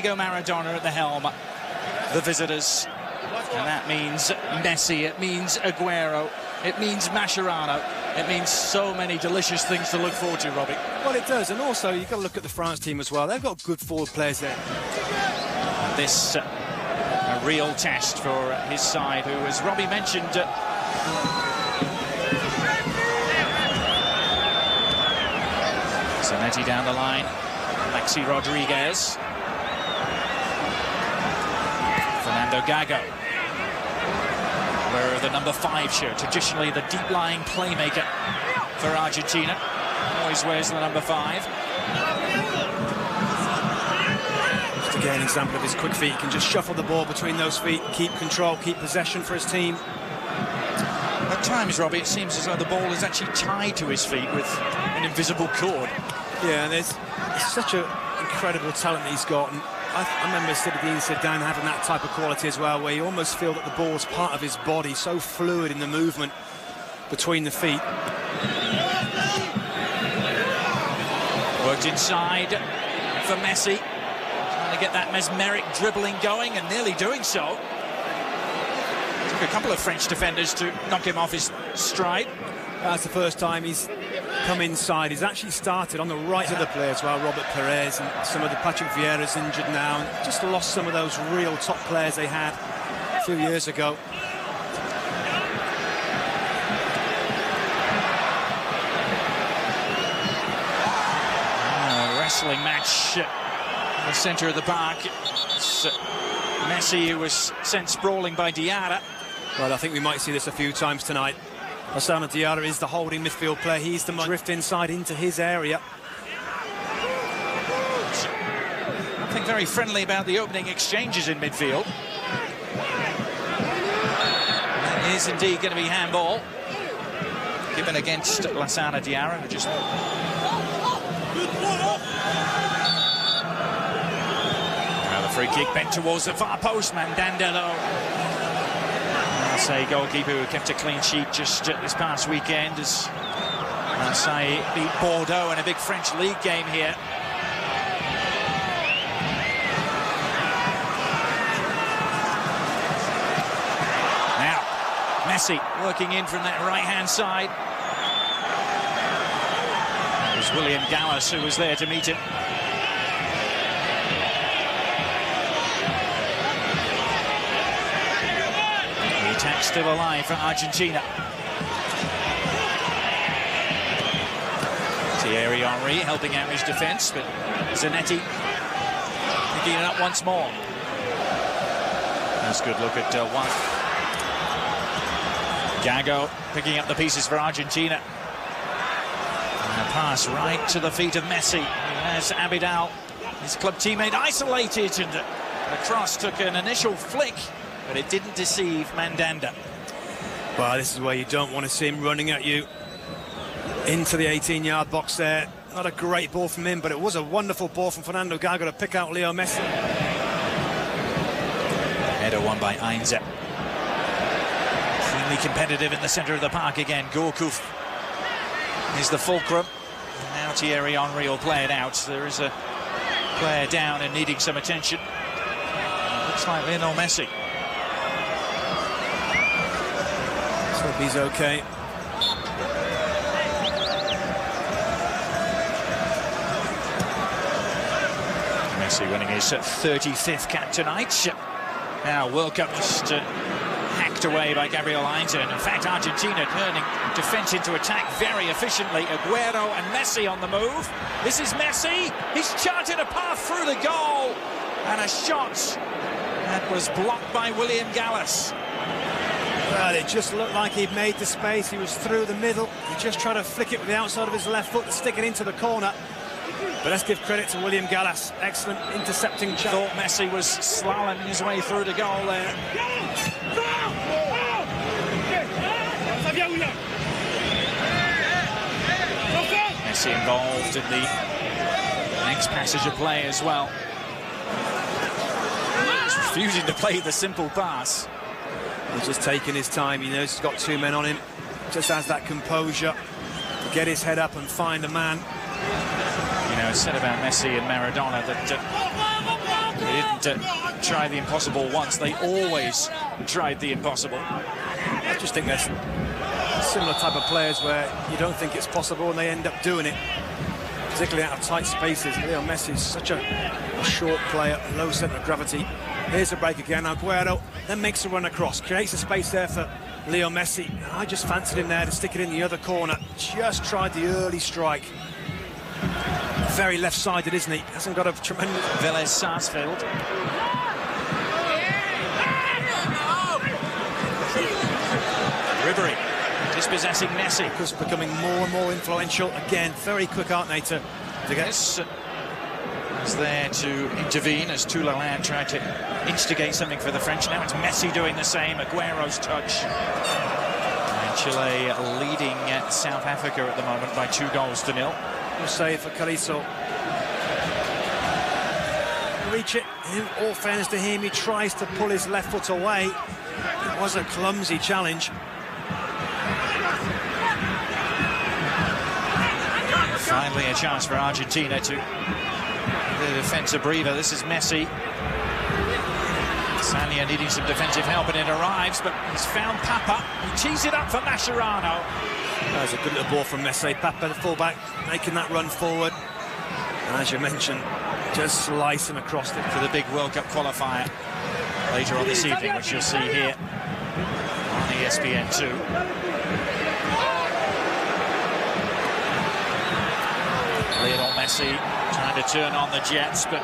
Diego Maradona at the helm, the visitors. And that means Messi, it means Aguero, it means Mascherano. It means so many delicious things to look forward to, Robbie. Well, it does, and also you've got to look at the France team as well. They've got good forward players there. And this a real test for his side, who, as Robbie mentioned, Zanetti down the line, Alexi Rodriguez, Fernando Gago. Wearer of the number 5 shirt, traditionally the deep-lying playmaker for Argentina. Always wears the number 5. Just again, an example of his quick feet. He can just shuffle the ball between those feet, keep control, keep possession for his team. At times, Robbie, it seems as though the ball is actually tied to his feet with an invisible cord. Yeah, and there's such an incredible talent that he's got. And I remember Zinedine Zidane having that type of quality as well, where you almost feel that the ball's part of his body, so fluid in the movement between the feet. Worked inside for Messi, trying to get that mesmeric dribbling going, and nearly doing so. Took a couple of French defenders to knock him off his stride. That's the first time he's come inside. He's actually started on the right of the play as well. Robert Perez and some of the Patrick Vieira's injured now, and just lost some of those real top players they had a few years ago. Wrestling match in the centre of the park. It's Messi, who was sent sprawling by Diarra. Well, I think we might see this a few times tonight. Lassana Diarra is the holding midfield player. He's the drift inside into his area. Nothing very friendly about the opening exchanges in midfield. That is indeed going to be handball. Given against Lassana Diarra, who just... Now the free kick bent towards the far post. Mandanda, though. Marseille goalkeeper who kept a clean sheet just this past weekend as Marseille beat Bordeaux in a big French league game here. Now, Messi working in from that right-hand side. It was William Gallas who was there to meet him. Attack still alive for Argentina. Thierry Henry helping out his defence, but Zanetti picking it up once more. That's a good look at one. Gago picking up the pieces for Argentina. And a pass right to the feet of Messi. He has Abidal, his club teammate, isolated, and the cross took an initial flick, but it didn't deceive Mandanda. Well, this is where you don't want to see him running at you into the 18-yard box there. Not a great ball from him, but it was a wonderful ball from Fernando Gago to pick out Leo Messi. Header won by Ainza. Keenly competitive in the centre of the park again. Gourcuff is the fulcrum. And now Thierry Henry will play it out. There is a player down and needing some attention. Looks like Lionel Messi. Hope he's okay. Messi winning his 35th cap tonight. Now World Cup just hacked away by Gabriel Heinze. In fact, Argentina turning defence into attack very efficiently. Aguero and Messi on the move. This is Messi. He's charted a path through the goal. And a shot that was blocked by William Gallas. Well, it just looked like he'd made the space. He was through the middle. He just tried to flick it with the outside of his left foot to stick it into the corner. But let's give credit to William Gallas. Excellent intercepting chance. Thought Messi was slaloming his way through the goal there. Messi involved in the next passage of play as well. He's refusing to play the simple pass. He's just taking his time. He knows he's got 2 men on him. Just has that composure to get his head up and find a man. You know, it's said about Messi and Maradona that they didn't try the impossible once, they always tried the impossible. I just think there's similar type of players where you don't think it's possible and they end up doing it, particularly out of tight spaces. Leo Messi is such a short player, low centre of gravity. Here's a break again. Aguero then makes a run across, creates a space there for Leo Messi. I just fancied him there to stick it in the other corner. Just tried the early strike. Very left-sided, isn't he? Hasn't got a tremendous... Vélez Sarsfield. Ribery dispossessing Messi. Just becoming more and more influential. Again, very quick, aren't they, to get... This is there to intervene as Toulalan tried to instigate something for the French. Now it's Messi doing the same. Aguero's touch. And Chile leading South Africa at the moment by 2-0. We'll save for Carrizo. Reach it. In all fairness to him, he tries to pull his left foot away. It was a clumsy challenge. Finally a chance for Argentina to the defence a breather. This is Messi. Sanya needing some defensive help, and it arrives, but he's found Papa. He tees it up for Mascherano. That was a good little ball from Messi. Papa, the fullback, making that run forward. And as you mentioned, just slicing across it for the big World Cup qualifier later on this evening, which you'll see here on ESPN2. Lionel Messi trying to turn on the Jets, but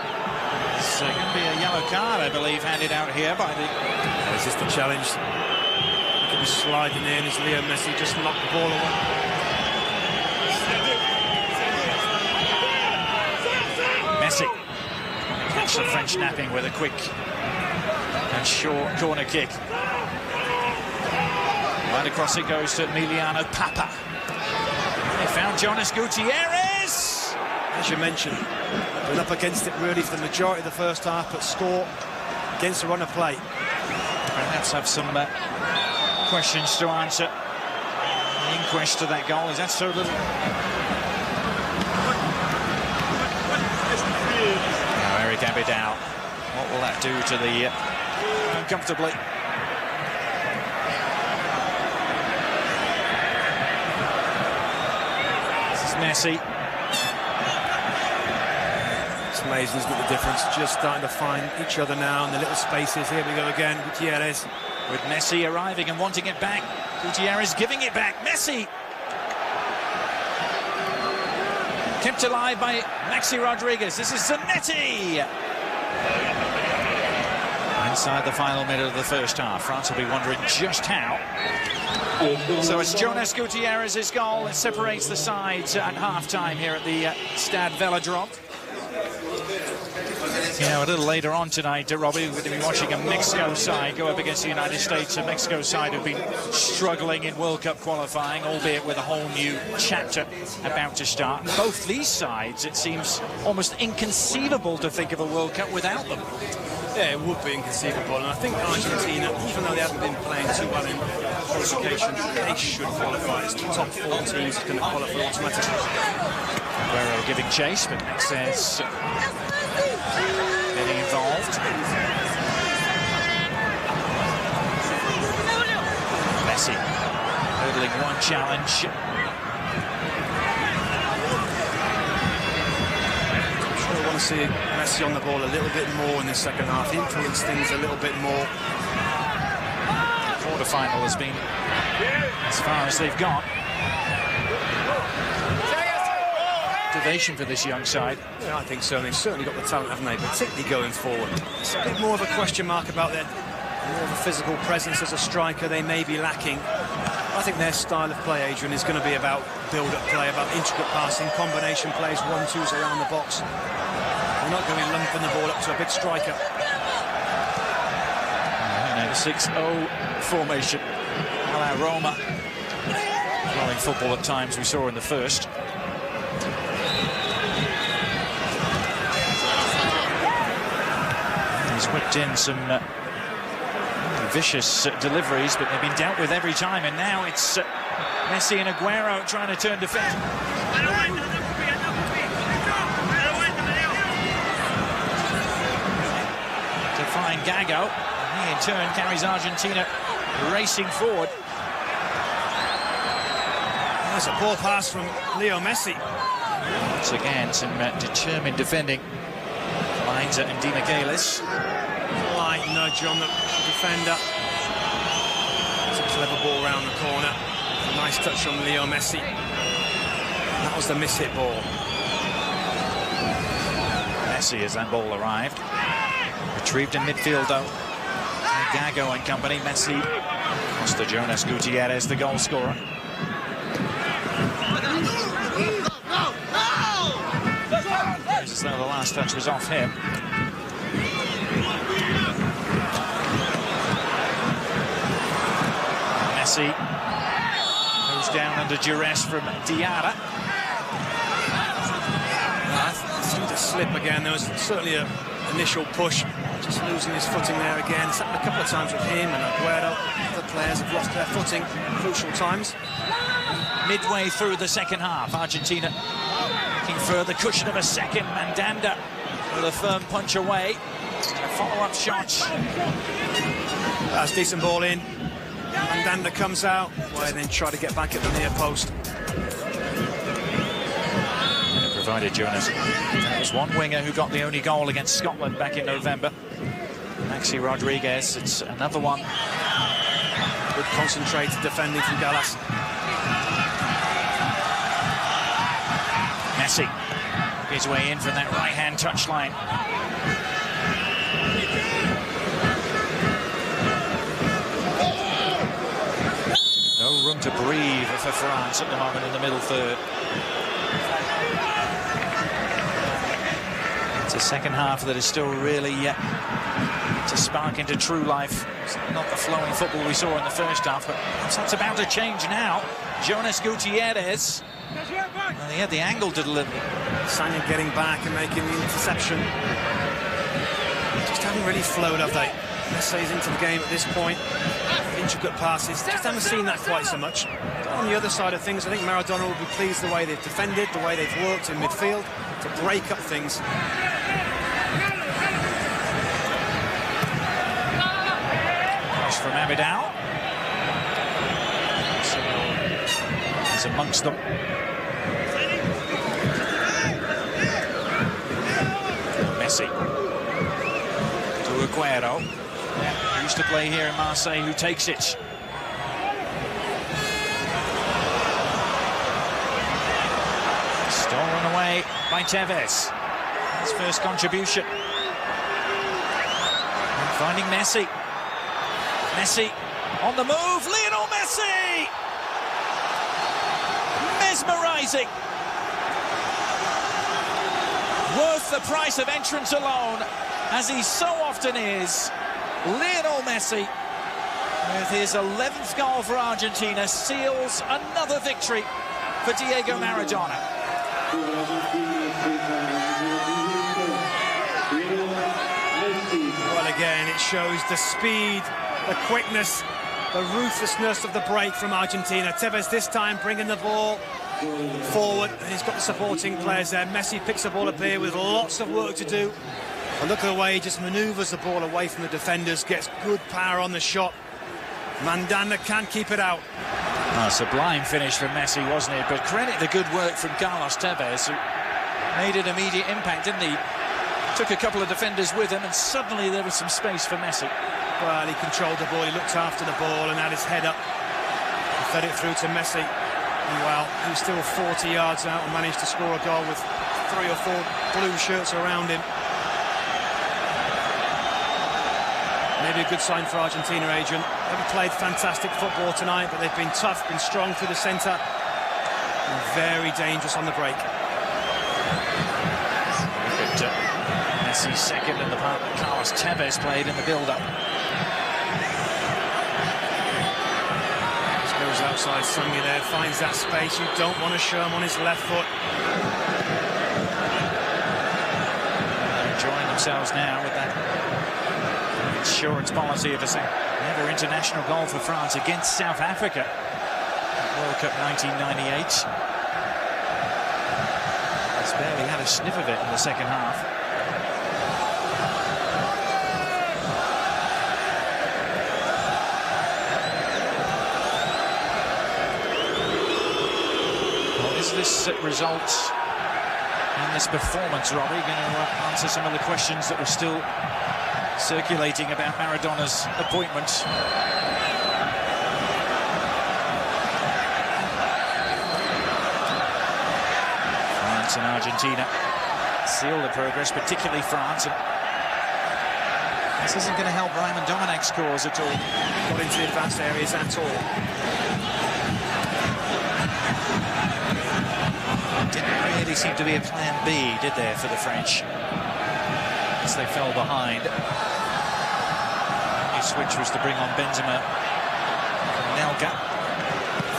it's going to be a yellow card, I believe, handed out here by the... Is this the challenge? He was sliding in as Leo Messi just knocked the ball away. Messi catch the French napping with a quick and short corner kick. Right across it goes to Emiliano Papa. They found Jonas Gutierrez. As you mentioned, been up against it really for the majority of the first half, but score against the run of play. Perhaps have some questions to answer. The inquest to that goal, is that so little? Now Eric Abidal, what will that do to the uncomfortably? This is Messi. It's amazing, isn't it, the difference? Just starting to find each other now in the little spaces. Here we go again, Gutierrez. With Messi arriving and wanting it back. Gutierrez giving it back. Messi! Kept alive by Maxi Rodriguez. This is Zanetti! Inside the final minute of the first half. France will be wondering just how. So it's Jonas Gutierrez's goal that separates the sides at half-time here at the Stade Velodrome. You know, a little later on tonight, Robbie, we're going to be watching a Mexico side go up against the United States, a Mexico side who've been struggling in World Cup qualifying, albeit with a whole new chapter about to start. And both these sides, it seems almost inconceivable to think of a World Cup without them. Yeah, it would be inconceivable, and I think Argentina, even though they haven't been playing too well in qualification, they should qualify. It's the top 4 teams that are going to qualify automatically. Aguero giving chase, but Max says getting involved. Messi hurdling one challenge. I want to see Messi on the ball a little bit more in the second half, influence things a little bit more. The quarter-final has been as far as they've got. Motivation for this young side. Yeah, I think so. They've certainly got the talent, haven't they? Particularly going forward. It's a bit more of a question mark about their more of a physical presence as a striker they may be lacking. I think their style of play, Adrian, is going to be about build-up play, about intricate passing, combination plays, 1-2s around the box. They're not going to be lumping the ball up to a big striker. The 6-0 formation, a la Roma. Flowing football at times we saw in the first. He's whipped in some vicious deliveries, but they've been dealt with every time, and now it's Messi and Aguero trying to turn defence. behind Gago. He in turn carries Argentina racing forward. There's a poor pass from Leo Messi. Once again, some determined defending. Mainza and Di Michelis. Light nudge on the defender. It's a clever ball round the corner. A nice touch from Leo Messi. That was the miss-hit ball. Messi as that ball arrived. Retrieved in midfield though. Gago and company. Messi. Mr. Jonas Gutierrez, the goal scorer. As though the last touch was off him. Messi goes down under duress from Diarra. Seemed to slip again. There was certainly an initial push, just losing his footing there again. It's happened a couple of times with him and Aguero. Other players have lost their footing at crucial times. Midway through the second half, Argentina looking for the cushion of a second. Mandanda with a firm punch away. Follow-up shots. That's a decent ball in. Mandanda comes out, and then try to get back at the near post. Provided Jonas. That was one winger who got the only goal against Scotland back in November. Maxi Rodriguez, it's another one. Good concentrated defending from Gallas. Messi his way in from that right-hand touchline. No room to breathe for France at the moment in the middle third. It's a second half that is still really to spark into true life. It's not the flowing football we saw in the first half, but that's about to change now. Jonas Gutierrez. Well, he had the angle to deliver. Sanya getting back and making the interception. Just haven't really flowed, have they? Messi's into the game at this point. Intricate passes. Just haven't seen that quite so much. On the other side of things, I think Maradona will be pleased the way they've defended, the way they've worked in midfield to break up things. Cross from Abidal. He's amongst them. Messi to Aguero. Used to play here in Marseille, who takes it. Stolen away by Tevez. His first contribution. And finding Messi. Messi on the move. Lionel Messi! Mesmerizing. Worth the price of entrance alone, as he so often is. Lionel Messi, with his 11th goal for Argentina, seals another victory for Diego Maradona. Well, again, it shows the speed, the quickness, the ruthlessness of the break from Argentina. Tevez this time bringing the ball forward, and he's got the supporting players there. Messi picks the ball up here with lots of work to do. And look at the way he just manoeuvres the ball away from the defenders, gets good power on the shot. Mandanda can't keep it out. Oh, sublime finish from Messi, wasn't it? But credit the good work from Carlos Tevez, who made an immediate impact, didn't he? Took a couple of defenders with him, and suddenly there was some space for Messi. Well, he controlled the ball, he looked after the ball and had his head up. He fed it through to Messi. And well, he was still 40 yards out and managed to score a goal with 3 or 4 blue shirts around him. Maybe a good sign for Argentina, Adrian. Haven't played fantastic football tonight, but they've been tough, been strong through the centre, and very dangerous on the break. Look at Messi's second in the part that Carlos Tevez played in the build-up. Just goes outside Sanya there, finds that space. You don't want to show him on his left foot. They're enjoying themselves now with that insurance policy of a never international goal for France against South Africa at World Cup 1998. He's barely had a sniff of it in the second half. is this result and this performance, Robbie, going to answer some of the questions that were still circulating about Maradona's appointment? France and Argentina seal the progress, particularly France. And this isn't going to help Raymond Domenech's cause at all. Got into the advanced areas at all. Didn't really seem to be a plan B, did there, for the French, as they fell behind. The switch was to bring on Benzema from Nelka.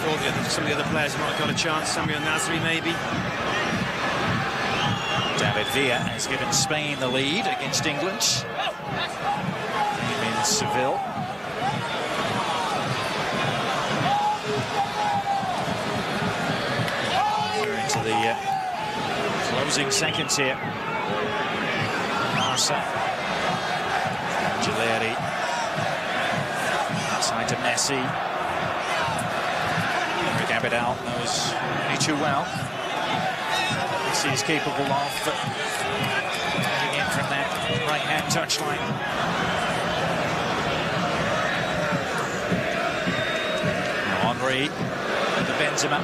Thought some of the other players might have got a chance. Samuel Nasri, maybe. David Villa has given Spain the lead against England. In Seville. We're into the closing seconds here. Marsa. Gileri. Outside to Messi. Abidal knows only too well. Messi is capable of getting in from that right-hand touchline. Henry to Benzema.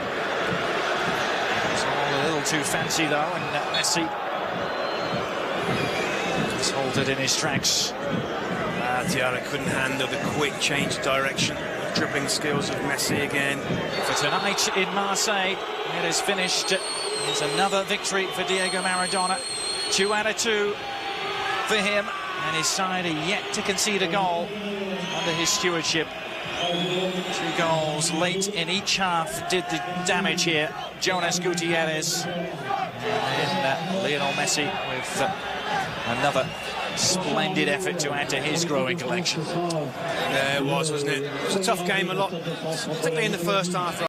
It's all a little too fancy though, and Messi is halted in his tracks. Diarra couldn't handle the quick change of direction, dribbling skills of Messi again. For tonight in Marseille, it is finished. It's another victory for Diego Maradona. 2 out of 2 for him, and his side are yet to concede a goal under his stewardship. 2 goals late in each half did the damage here. Jonas Gutierrez and Lionel Messi with another splendid effort to add to his growing collection. There it was, wasn't it? It was a tough game, a lot, particularly in the first half.